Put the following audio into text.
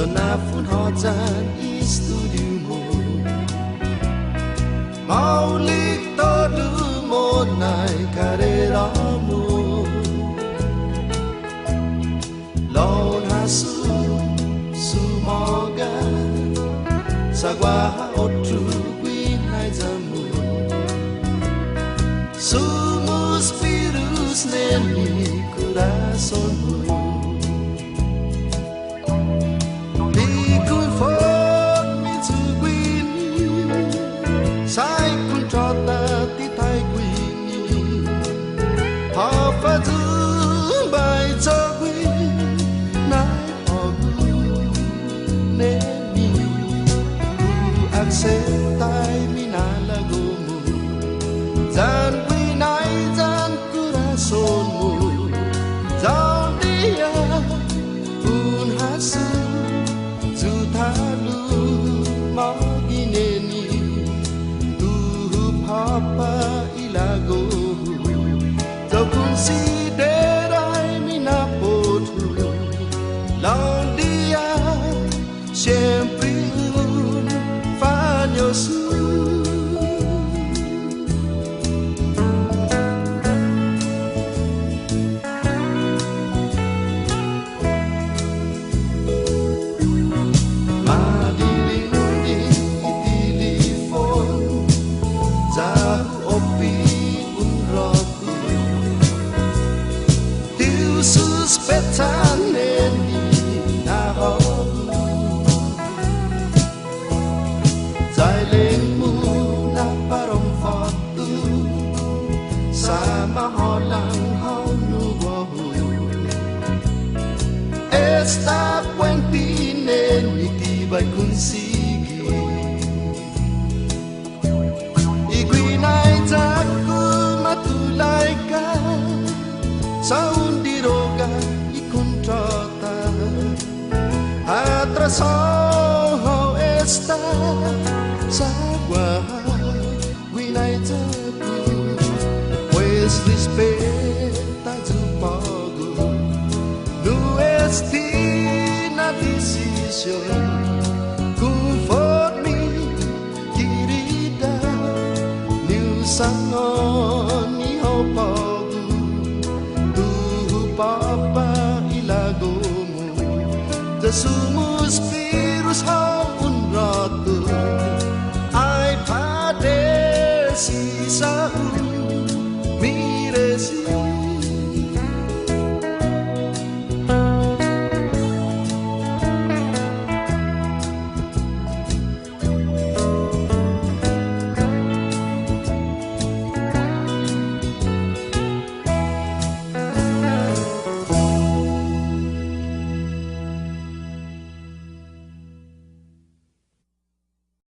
na phun họ chan i studio mo mau lik to du mo nai karera mo lon hasu sumoga sagwa otru wi nai jamu sumus virus neni corazon mo tai minala gomu jan winai jan corazon mu jan dia un hasu juthalu magineni tu papa ilago jau considerai minapotu laun dia sempre esta puentine nitibai kunsigi iguinai jaku matulaika saundiroga ikuntrota atrasoho esta sagua guinai jaku pues respeta tu pago no estina decisión conforme querida ni usangon ni hopagu tu papa ilagomu the sumus